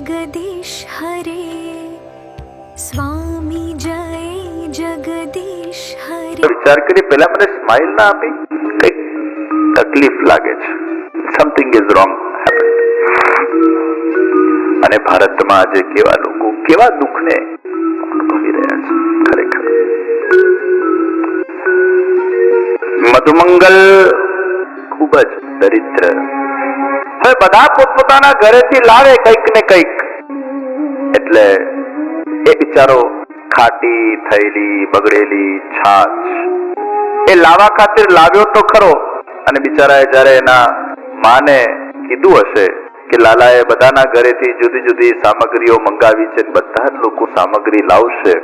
जगदीश हरे स्वामी जय जगदीश हरे। વિચાર કરી પહેલા મને સ્માઈલ ના આપી, કઈક તકલીફ લાગે છે, સમથિંગ ઇઝ રોંગ હેપન્ડ. અને ભારતમાં આજે કેવા લોકો કેવા દુઃખને અનુભવી રહ્યા છે ખરેખર. મધુમંગલ ખૂબ જ દરિદ્ર. હવે બધા પોતપોતાના ઘરેથી લાવે કઈક ને કઈક, એટલે એ બિચારો ખાટી થયેલી બગડેલી છાછ એ લાવા ખાतिर લાવ્યો તો ખરો. અને બિચારાએ જયારે એના માને કીધું હશે કે લાલાએ બધાના ઘરેથી જુદી જુદી સામગ્રીઓ મંગાવી છે, બધા જ લોકો સામગ્રી લાવશે,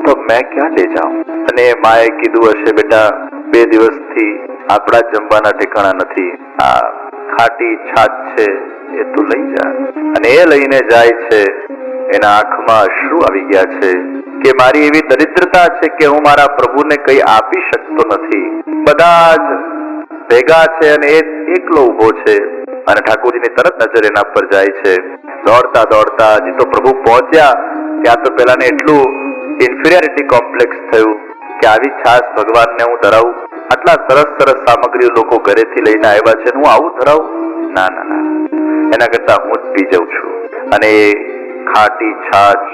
તો મેં ક્યાં લઈ જાઉં? અને માએ કીધું હશે, બેટા 2 દિવસથી આપણા જમવાના ઠેકાણા નથી, આ ખાટી છાછ છે એ તું લઈ જા. અને એ લઈને જાય છે. એના આંખમાં અશ્રુ આવી ગયા છે કે મારી એવી દરિદ્રતા છે કે હું મારા પ્રભુને કંઈ આપી શકતો નથી. બધા જ ભેગા છે અને એ એકલો ઉભો છે. અને ઠાકોરજીની તરત નજર એના પર જાય છે. દોડતા દોડતા હજી તો પ્રભુ પહોંચ્યા ત્યાં તો પેલાને એટલું ઇન્ફિરિયોરિટી કોમ્પ્લેક્સ થયું કે આવી છાસ ભગવાનને હું ધરાવું? આટલા સરસ સરસ સામગ્રીઓ લોકો ઘરેથી લઈને આવ્યા છે, હું આવું ધરાવું? ના ના ના, એના કરતા હું જ પી જાઉં છું. અને ખાટી છાછ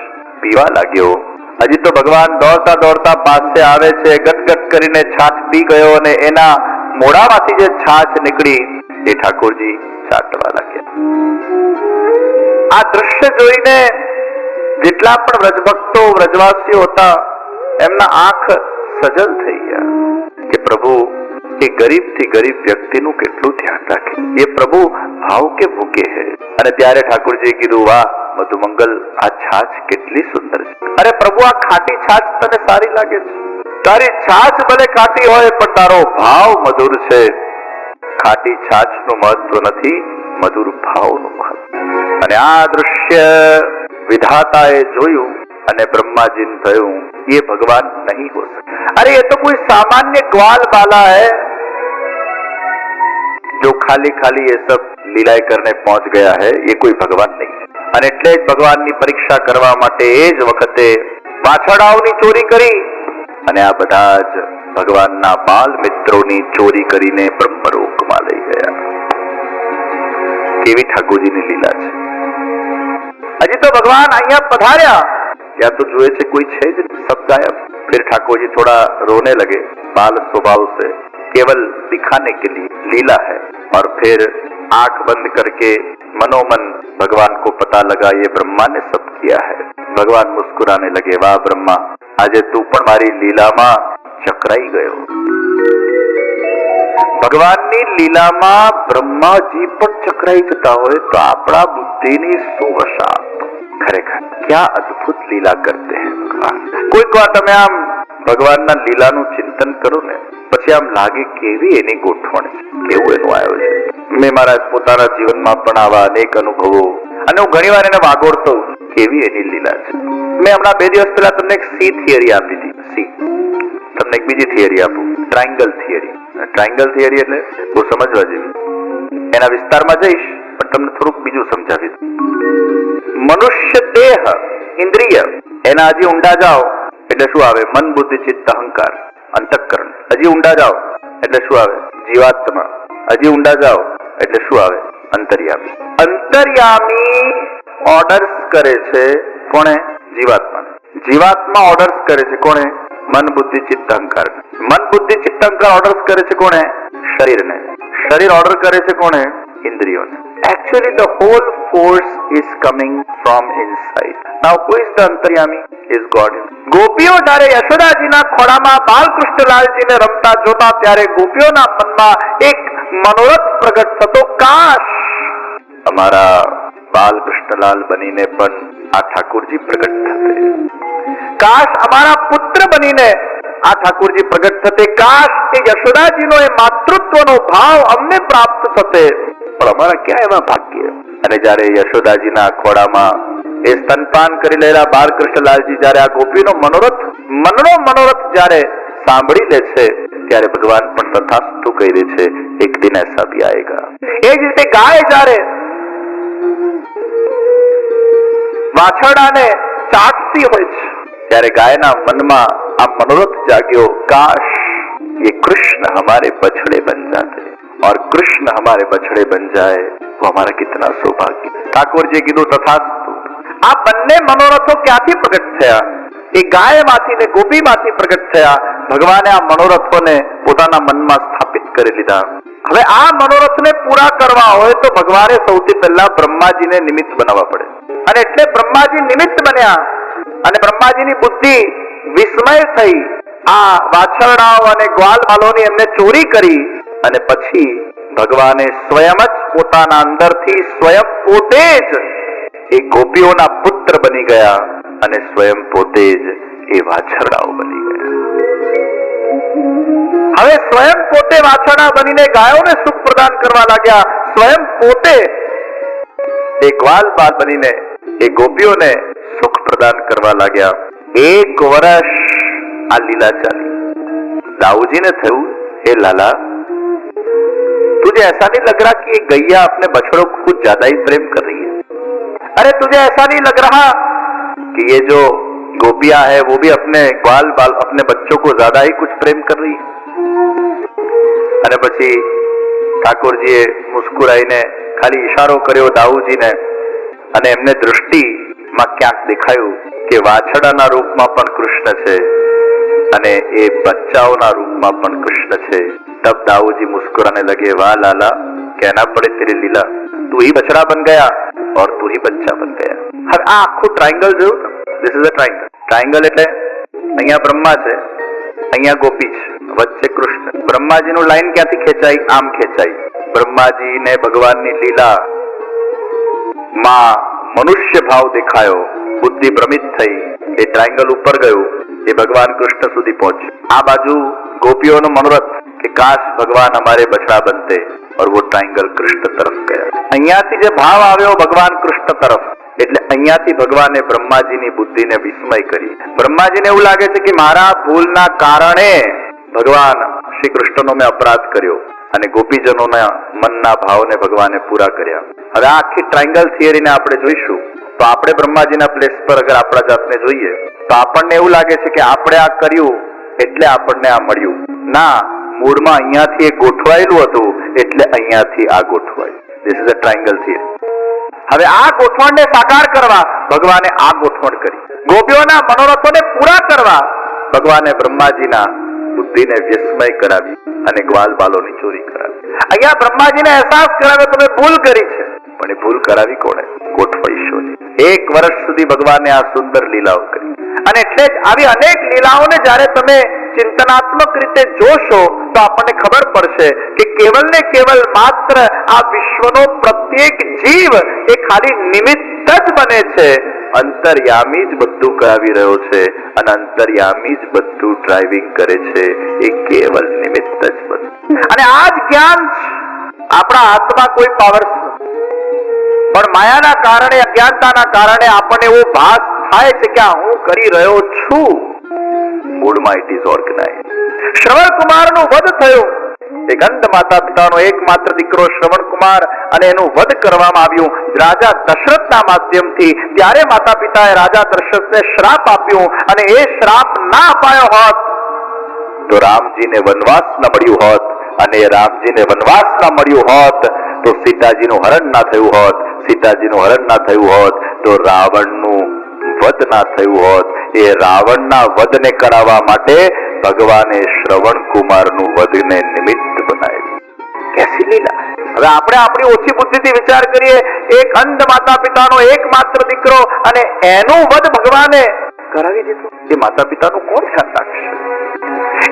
પીવા લાગ્યો. હજી તો ભગવાન દોડતા દોડતા પાસે આવે છે, ગટગટ કરીને છાછ પી ગયો અને એના મોઢામાંથી જે છાછ નીકળી એ ઠાકોરજી ચાટવા લાગ્યા. આ દ્રશ્ય જોઈને જેટલા પણ વ્રજભક્તો વ્રજવાસીઓ હતા એમના આંખ સજલ થઈ ગયા કે પ્રભુ એ ગરીબ થી ગરીબ વ્યક્તિનું કેટલું ધ્યાન રાખે, એ પ્રભુ ભાવ કે ભૂકે હે. અને ત્યારે ઠાકોરજીએ કીધું, વાહ મધુમંગલ, આ છાછ કેટલી સુંદર છે. અરે પ્રભુ, આ ખાટી છાછ તને સારી લાગે છે? તારી છાછ ભલે ખાટી હોય પણ તારો ભાવ મધુર છે. ખાટી છાછ નું મહત્વ નથી, મધુર ભાવનું મહત્વ. અને આ દૃશ્ય વિધાતાએ જોયું અને બ્રહ્માજીને થયું, ये भगवान नहीं हो सकता. अरे ये तो कोई सामान्य ग्वाल बाला है जो खाली खाली ये सब लीलाएं करने पहुंच गया है, ये कोई भगवान नहीं है. અને એટલે જ ભગવાનની પરીક્ષા કરવા માટે એ જ વખતે વાછરડાઓની ચોરી કરી અને આ બધા જ ભગવાનના બાલ મિત્રોની ચોરી કરીને બ્રહ્મલોકમાં લઈ ગયા. કેવી ઠાકોરજીની લીલા છે. હજી તો ભગવાન અહીંયા પધાર્યા या तो जुए से कोई छे सब गायब. फिर ठाकुर जी थोड़ा रोने लगे. बाल स्वभाव से केवल दिखाने के लिए लीला है. और फिर आंख बंद करके मनोमन भगवान को पता लगा ये ब्रह्मा ने सब किया है. भगवान मुस्कुराने लगे, वाह ब्रह्मा, આજે તું પણ મારી લીલામાં ચકરાઈ ગયો. ભગવાનની લીલામાં બ્રહ્માજી પણ ચકરાઈ જતા હોય તો આપણા બુદ્ધિની શું હશા? ખરેખર क्या अद्भुत लीला करते हैं भगवान. કોઈક વાર તમે આમ ભગવાનના લીલાનું ચિંતન કરો ને, પછી આમ લાગે કેવી એની ગોઠવણ છે, કેવું એનું આયોજન. મેં મારા પોતાના જીવનમાં પણ આવા અનેક અનુભવો, અને હું ઘણી વાર એને વાગોળતો કેવી એની લીલા છે. મેં હમણાં 2 દિવસ પહેલા તમને એક સી થિયરી આપી હતી. સી, તમને એક બીજી થિયરી આપું, ટ્રાયંગલ થિયરી. ટ્રાયંગલ થિયરી એટલે બહુ સમજવા જેવી. એના વિસ્તારમાં જઈશ પણ તમને થોડુંક બીજું સમજાવી દઉં. મનુષ્ય દેહ ઇન્દ્રિય, એના હજી ઊંડા જાઓ એટલે શું આવે? મન બુદ્ધિ ચિત્ત અહંકાર અંતઃકરણ. હજી ઊંડા જાઓ એટલે શું આવે? જીવાત્મા. હજી ઊંડા જાઓ એટલે શું આવે? અંતર્યામી. અંતર્યામી ઓર્ડર્સ કરે છે કોણે? જીવાત્માને. જીવાત્મા ઓર્ડર્સ કરે છે કોણે? મન બુદ્ધિ ચિત્ત અહંકાર. મન બુદ્ધિ ચિત્ત અહંકાર ઓર્ડર્સ કરે છે કોણે? શરીરને. શરીર ઓર્ડર કરે છે કોણે? ઇન્દ્રિયોને. Actually the whole force is coming from inside. Now who is the antaryami? Is God. ગોપીઓ જ્યારે યશોદાજીના ખોળામાં બાલકૃષ્ણલાલજીને રમતા જોતા ત્યારે ગોપીઓના મનમાં એક મનોરથ પ્રગટ થતો, કાશ અમારા બાલકૃષ્ણલાલ બનીને પણ આ ઠાકોરજી પ્રગટ થતે. કાશ અમારા પુત્ર બનીને આ ઠાકોરજી પ્રગટ થતે. કાશ એ યશોદાજીનો એ માતૃત્વનો ભાવ અમને પ્રાપ્ત થતે. પણ અમારા ક્યાં એવા ભાગ્ય. અને જયારે યશોદાજીના ખોળામાં એ સ્તનપાન કરી રહેલા બાલકૃષ્ણલાલજી જયારે આ ગોપીનો મનોરથ જયારે સાંભળી લે છે ત્યારે ભગવાન પણ તથાસ્તુ કહી દે છે, એક દિન એસા ભી આયેગા. એ જ રીતે ગાય જયારે વાછરડાને ચાટતી હોય છે ત્યારે ગાયના મનમાં આ મનોરથ જાગ્યો, કાશ ये कृष्ण हमारे बछड़े बन जाते और कृष्ण हमारे बछड़े बन जाए तो हमारा कितना सौभाग्य। ઠાકોરજીએ કીધું તથાસ્તુ। આ બંને મનોરથો ક્યાંથી પ્રગટ થયા? એ ગાયમાંથી ને ગોપીમાંથી પ્રગટ થયા। ભગવાને આ મનોરથોને પોતાના મનમાં સ્થાપિત કરી લીધા। હવે આ મનોરથને પૂરા કરવા હોય તો ભગવાને સૌથી પહેલા બ્રહ્માજીને નિમિત્ત બનાવવા પડે અને એટલે બ્રહ્માજી નિમિત્ત બન્યા અને બ્રહ્માજીની બુદ્ધિ વિસ્મય થઈ। આ વાછરડાઓ અને ગ્વાલમાલોની એમને ચોરી કરી અને પછી ભગવાને સ્વયં જ પોતાના અંદરથી સ્વયં પોતે જ એ ગોપીઓના પુત્ર બની ગયા અને સ્વયં પોતે જ એ વાછરડાઓ બની ગયા। હવે સ્વયં પોતે વાછરડા બનીને ગાયોને સુખ પ્રદાન કરવા લાગ્યા, સ્વયં પોતે એ ગ્વાલબાલ બનીને એ ગોપીઓને સુખ પ્રદાન કરવા લાગ્યા। 1 વર્ષ આ લીલા ચાલી। दाऊजी ने थयु, हे लाला तुझे ऐसा नहीं लग रहा कि ये गैया अपने बछड़ों को कुछ ज्यादा ही प्रेम कर रही है? अरे तुझे ऐसा नहीं लग रहा कि ये जो गोपियां है वो भी अपने ग्वाल बाल अपने बच्चों को ज्यादा ही कुछ प्रेम कर रही है? અને પછી ઠાકોરજીએ મુસ્કુરાઈને ખાલી ઈશારો કર્યો દાઉજીને અને એમને દૃષ્ટિમાં ક્યાંક દેખાયું કે વાછડાના રૂપમાં પણ કૃષ્ણ છે અને એ બચ્ચાઓના રૂપમાં પણ કૃષ્ણ છે। तब दाऊजी मुस्कुराने लगे, वाह लाला कहना पड़े तेरी लीला, तू ही बछड़ा बन गया और तू ही बच्चा बन गया। હવે આ આખું ટ્રાયંગલ જોયું? This is a triangle. Triangle એટલે અહીંયા બ્રહ્મા છે, અહીંયા ગોપી છે, વચ્ચે કૃષ્ણ। બ્રહ્માજીનું લાઈન ક્યાંથી ખેંચાઈ? આમ ખેંચાઈ। બ્રહ્માજીને ભગવાનની લીલા માં મનુષ્ય ભાવ દેખાયો, બુદ્ધિ ભ્રમિત થઈ, એ ટ્રાયંગલ ઉપર ગયું, ये भगवान कृष्ण सुधी पहुंचे। आ बाजू गोपियों नो मनोरथ कि काश भगवान हमारे बछड़ा बनते और वो ट्रायंगल कृष्ण तरफ गया। अहियाथी जे भाव आव्यो भगवान कृष्ण तरफ એટલે અહીંયાથી ભગવાને બ્રહ્માજીની બુદ્ધિને વિસ્મય કરી। બ્રહ્માજીને એવું લાગે છે કે મારા ભૂલના કારણે ભગવાન શ્રી કૃષ્ણનો મેં અપરાધ કર્યો અને ગોપીજનોના મનના ભાવને ભગવાને પૂરા કર્યા। હવે આ આખી ટ્રાયંગલ થિયરીને આપણે જોઈશું તો આપણે બ્રહ્માજીના પ્લેસ પર અગર આપણા જાતને જોઈએ તો આપણને એવું લાગે છે કે આપણે આ કર્યું એટલે આપણને આ મળ્યું। ના, મૂળમાં અહીંયાથી એ ગોઠવાયેલું હતું એટલે અહીંયાથી આ ગોઠવાયું। This is a triangle theory. હવે આ ગોઠવણને સાકાર કરવા ભગવાને આ ગોઠવણ કરી। ગોપીઓના મનોરથોને પૂરા કરવા ભગવાને બ્રહ્માજીના બુદ્ધિને વિસ્મય કરાવી અને ગ્વાલબાલોની ચોરી કરાવી। અહીંયા બ્રહ્માજીને અહેસાસ કરાવ્યો તમે ભૂલ કરી છે, પણ એ ભૂલ કરાવી કોણે? ગોઠવાઈશોને। 1 વર્ષ સુધી ભગવાને આ સુંદર લીલાઓ કરી અને એટલે જ આવી અનેક લીલાઓને જ્યારે તમે ચિંતનાત્મક રીતે જોશો તો આપણને ખબર પડશે કે કેવલ ને કેવલ માત્ર આ વિશ્વનો પ્રત્યેક જીવ એ ખાલી નિમિત્ત જ બને છે, અંતર્યામી જ બધું કરાવી રહ્યો છે અને અંતર્યામી જ બધું ડ્રાઇવિંગ કરે છે, એ કેવલ નિમિત્ત જ બને। અને આ જ જ્ઞાન આપણા હાથમાં કોઈ પાવર પણ માયાના કારણે અજ્ઞાનતાના કારણે આપણને એવો ભાસ થાય છે કે હું કરી રહ્યો છું, મૂળમાં ઇટ ઇઝ ઓર્ગેનાઇઝ। શ્રવણ કુમારનું વધ થયું, એક અંધ માતા પિતાનો એકમાત્ર દીકરો શ્રવણ કુમાર અને એનું વધ કરવામાં આવ્યું રાજા દશરથના માધ્યમથી। ત્યારે માતા પિતાએ રાજા દશરથને શ્રાપ આપ્યો અને એ શ્રાપ ના અપાયો હોત તો રામજીને વનવાસ ન મળ્યું હોત અને રામજીને વનવાસ ન મળ્યું હોત તો સીતાજીનું હરણ ના થયું હોત, સીતાજીનું હરણ ના થયું હોત તો રાવણનું વધ ના થયું હોત। એ રાવણના વધને કરાવવા માટે ભગવાને શ્રવણ કુમારનું વધને નિમિત્ત બનાવ્યું। કેસી લીલા! હવે આપણે આપણી ઓછી બુદ્ધિથી વિચાર કરીએ, એક અંધ માતા પિતાનો એકમાત્ર દીકરો અને એનું વધ ભગવાને કરાવી દીધું, એ માતા પિતાનું કોણ ધ્યાન રાખશે?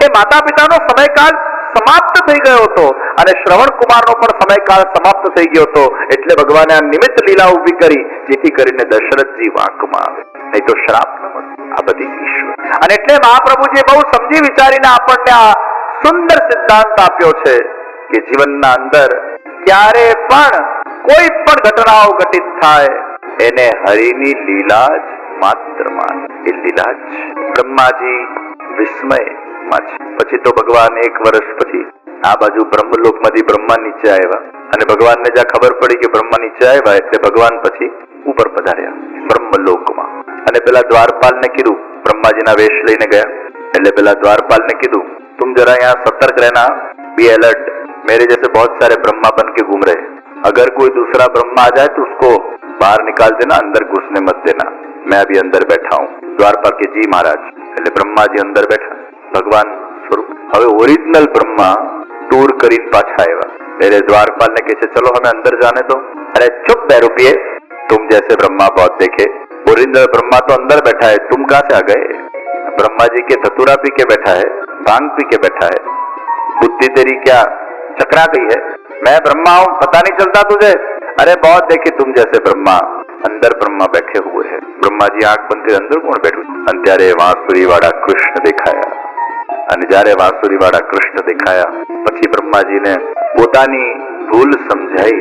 એ માતા પિતાનો સમયકાળ સમાપ્ત થઈ ગયો હતો અને શ્રવણ કુમારનો પણ સમયકાળ સમાપ્ત થઈ ગયો હતો એટલે ભગવાને આ નિમિત્ત લીલા ઊભી કરી જેથી કરીને દશરથજી વાંકમાં આવે, નહીં તો શ્રાપ ન મળે। આ બધી ઈશ્વર અને એટલે મહાપ્રભુજીએ બહુ સમજી વિચારીને આપણને આ સુંદર સિદ્ધાંત આપ્યો છે કે જીવનના અંદર ક્યારે પણ કોઈ પણ ઘટનાઓ ઘટિત થાય એને હરિની લીલા જ માત્ર માન, એ લીલા જ। બ્રહ્માજી વિસ્મય પછી તો ભગવાન 1 વર્ષ પછી આ બાજુ બ્રહ્મલોકમાંથી બ્રહ્મા નીચે આવ્યા અને ભગવાનને જ્યાં ખબર પડી કે બ્રહ્મા નીચે આવ્યા એટલે ભગવાન પછી ઉપર પધાર્યા બ્રહ્મલોકમાં. અને પેલા દ્વારપાલને કીધું, બ્રહ્માજીના વેશ લઈને ગયા એટલે પેલા દ્વારपाल ने કીધું, तुम जरा यहाँ सतर्क रहना, बी अलर्ट, मेरे जैसे बहुत सारे ब्रह्मा बन के घूम रहे, अगर कोई दूसरा ब्रह्मा आ जाए तो उसको बाहर निकाल देना, अंदर घुसने मत देना, मैं अभी अंदर बैठा हूँ. द्वारपाल के जी महाराज. એટલે બ્રહ્માજી અંદર બેઠા, ભગવાન સ્વરૂપ. હવે ઓરિજિનલ બ્રહ્મા ટૂર કરીને પાછા આવ્યા એટલે द्वारपाल ने कहे चलो हमें अंदर जाने दो. अरे चुप बैरूपिए, तुम जैसे ब्रह्मा बहुत देखे, ओरिजिनल ब्रह्मा तो अंदर बैठा है, तुम कहाँ से आ गए? ब्रह्मा जी के धतूरा पी के बैठा है, भांग पी के बैठा है, बुद्धि तेरी क्या चकरा गई है? मैं ब्रह्मा हूँ, पता नहीं चलता तुझे? अरे बहुत देखे तुम जैसे ब्रह्मा, अंदर ब्रह्मा बैठे हुए हैं. ब्रह्मा जी आंख बंद कर अंदर कौन बैठू? અને ત્યારે વાંસુરીવાળા કૃષ્ણ દેખાયા. અને જ્યારે વાંસુરીવાળા કૃષ્ણ દેખાયા પછી બ્રહ્માજીને પોતાની ભૂલ સમજાઈ,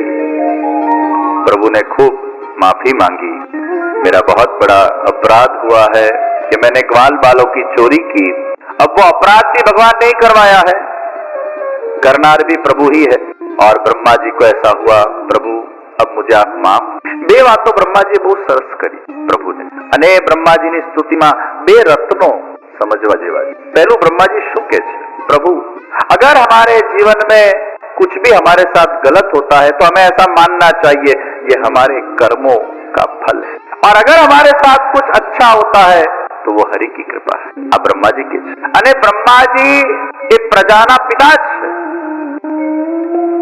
प्रभु ने खूब माफी मांगी, मेरा बहुत बड़ा अपराध हुआ है कि मैंने ग्वाल बालों की चोरी की. अब वो अपराध भी भगवान ने ही करवाया है, करनार भी प्रभु ही है. और ब्रह्मा जी को ऐसा हुआ, प्रभु अब मुझे आप माफ. બે વાતો બ્રહ્માજીએ બહુ સરસ કરી પ્રભુને. અને બ્રહ્માજીની સ્તુતિમાં બે રત્નો સમજવા જેવા છે. પહેલું બ્રહ્માજી શું કહે છે, प्रभु अगर हमारे जीवन में कुछ भी हमारे साथ गलत होता है तो हमें ऐसा मानना चाहिए ये हमारे कर्मों का फल है, और अगर हमारे साथ कुछ अच्छा होता है तो वो हरि की कृपा है. આ બ્રહ્માજી કે છે. અને બ્રહ્માજી એ પ્રજાના પિતા છે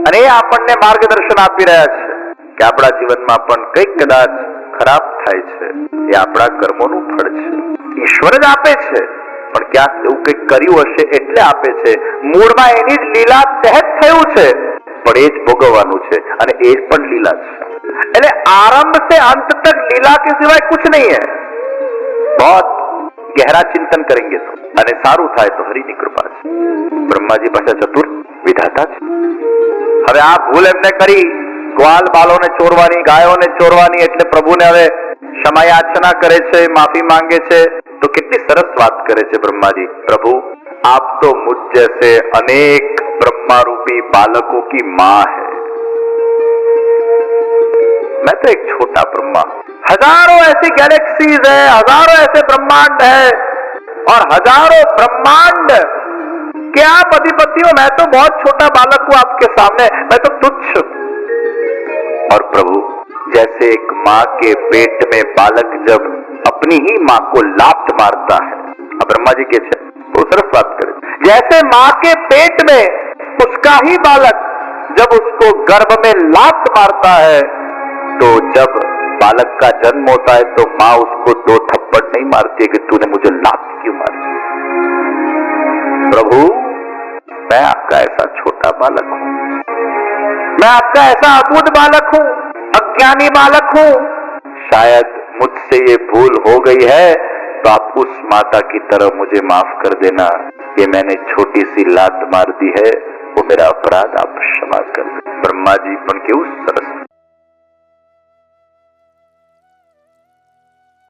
અને એ આપણને માર્ગદર્શન આપી રહ્યા છે કે આપણા જીવનમાં પણ કંઈક કદાચ ખરાબ થાય છે એ આપણા કર્મોનું ફળ છે. ઈશ્વર જ આપે છે પણ ક્યાંક એવું કંઈક કર્યું હશે એટલે આપે છે. મૂળમાં એની જ લીલા તહેત થયું છે પણ એ જ ભોગવવાનું છે અને એ જ પણ લીલા છે. એટલે आरंभ से अंत तक लीला के सिवाय कुछ नहीं है. बहुत गहरा चिंतन करेंगे तो અને સારું થાય તો હરિની કૃપા છે. બ્રહ્માજી પાછા ચતુર વિધાતા છે. હવે આ ભૂલ એમને કરી, ગ્વાલ બાલોને ચોરવાની, ગાયોને ચોરવાની, એટલે પ્રભુને હવે ક્ષમા યાચના કરે છે, માફી માંગે છે. तो कितनी सरस बात करे छे ब्रह्मा जी, प्रभु आप तो मुझ जैसे अनेक ब्रह्मा रूपी बालकों की माँ है, मैं तो एक छोटा ब्रह्मा. हजारों ऐसी गैलेक्सीज है, हजारों ऐसे ब्रह्मांड है और हजारों ब्रह्मांड के आप अधिपति हो, मैं तो बहुत छोटा बालक हूं आपके सामने, मैं तो तुच्छ. और प्रभु जैसे एक माँ के पेट में बालक जब अपनी ही माँ को लात मारता है, ब्रह्मा जी के छे वो सरस बात करे, जैसे माँ के पेट में उसका ही बालक जब उसको गर्भ में लात मारता है तो जब बालक का जन्म होता है तो माँ उसको 2 थप्पड़ नहीं मारती कि तूने मुझे लात क्यों मारी. प्रभु मैं आपका ऐसा छोटा बालक हूं, मैं आपका ऐसा अबूझ बालक हूं, अज्ञानी बालक हूं, शायद मुझसे ये भूल हो गई है तो आप उस माता की तरह मुझे माफ कर देना. ये मैंने छोटी सी लात मार दी है, वो मेरा अपराध आप क्षमा कर दे. ब्रह्मा जी पण केवुं सरस